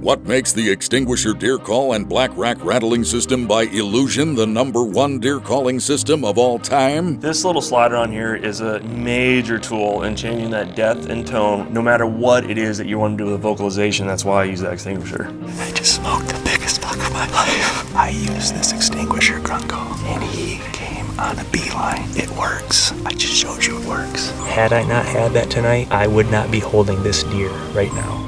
What makes the Extinguisher deer call and black rack rattling system by Illusion the #1 deer calling system of all time? This little slider on here is a major tool in changing that depth and tone, no matter what it is that you want to do with vocalization. That's why I use that Extinguisher. I just smoked the biggest buck of my life. I use this Extinguisher grunt call, and he came on a beeline. It works. I just showed you it works. Had I not had that tonight, I would not be holding this deer right now.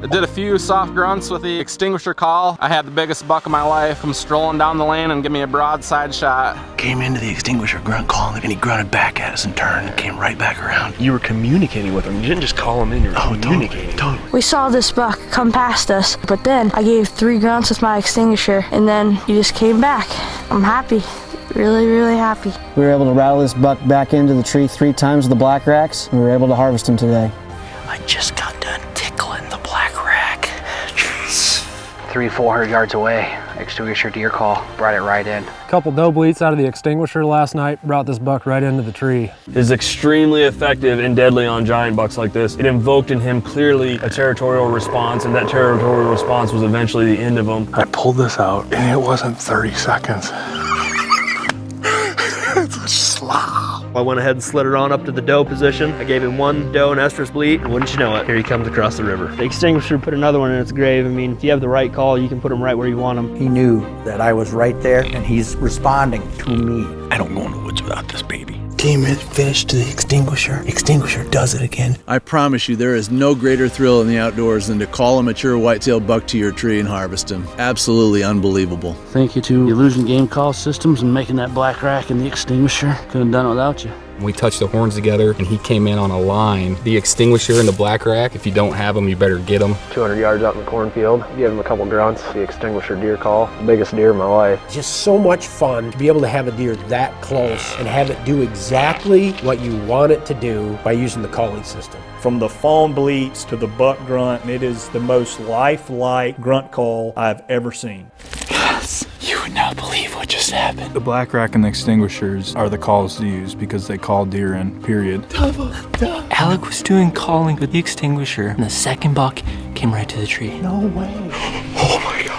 I did a few soft grunts with the Extinguisher call. I had the biggest buck of my life come strolling down the lane and give me a broadside shot. Came into the Extinguisher grunt call, and he grunted back at us and turned and came right back around. You were communicating with him. You didn't just call him in, you were communicating. Totally. We saw this buck come past us, but then I gave 3 grunts with my Extinguisher, and then he just came back. I'm happy. Really, really happy. We were able to rattle this buck back into the tree 3 times with the black racks, and we were able to harvest him today. I just got done tickling the black rack. 300-400 yards away, Extinguisher deer call, brought it right in. A couple doe bleats out of the Extinguisher last night brought this buck right into the tree. It is extremely effective and deadly on giant bucks like this. It invoked in him clearly a territorial response, and that territorial response was eventually the end of him. I pulled this out, and it wasn't 30 seconds. It's a slop. I went ahead and slid her on up to the doe position. I gave him 1 doe and estrus bleat, and wouldn't you know it, here he comes across the river. The Extinguisher put another one in its grave. I mean, if you have the right call, you can put him right where you want him. He knew that I was right there, and he's responding to me. I don't go in the woods without this baby. Came in, finished to the Extinguisher. Extinguisher does it again. I promise you, there is no greater thrill in the outdoors than to call a mature whitetail buck to your tree and harvest him. Absolutely unbelievable. Thank you to Illusion Game Call Systems and making that black rack and the Extinguisher. Couldn't have done it without you. We touched the horns together and he came in on a line. The Extinguisher and the black rack, if you don't have them, you better get them. 200 yards out in the cornfield, give him a couple grunts, the Extinguisher deer call, biggest deer of my life. Just so much fun to be able to have a deer that close and have it do exactly what you want it to do by using the calling system. From the fawn bleats to the buck grunt, it is the most lifelike grunt call I've ever seen. Yes, you would not believe what just happened. The black rack and the Extinguishers are the calls to use because they call deer in, period. Alec was doing calling with the Extinguisher, and the second buck came right to the tree. No way. Oh my God.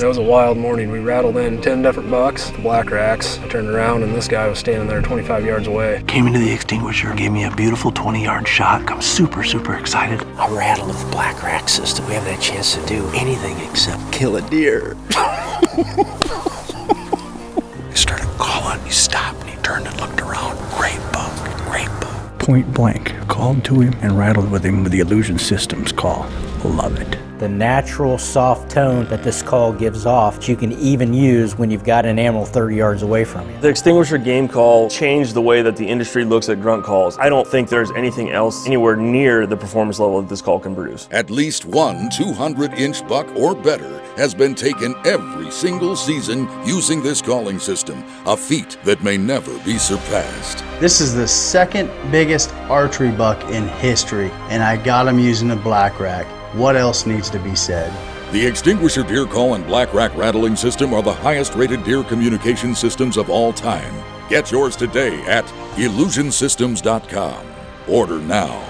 It was a wild morning. We rattled in 10 different bucks, the black racks. I turned around and this guy was standing there 25 yards away. Came into the Extinguisher, gave me a beautiful 20-yard shot. I'm super, super excited. I rattled with the black rack system. We haven't had a chance to do anything except kill a deer. He started calling, he stopped, and he turned and looked around. Great buck, great buck. Point blank, called to him and rattled with him with the Illusion Systems call. Love it. The natural soft tone that this call gives off, you can even use when you've got an animal 30 yards away from you. The Extinguisher game call changed the way that the industry looks at grunt calls. I don't think there's anything else anywhere near the performance level that this call can produce. At least one 200-inch buck or better has been taken every single season using this calling system, a feat that may never be surpassed. This is the second biggest archery buck in history, and I got him using a black rack. What else needs to be said? The Extinguisher deer call and black rack rattling system are the highest rated deer communication systems of all time. Get yours today at illusionsystems.com. Order now.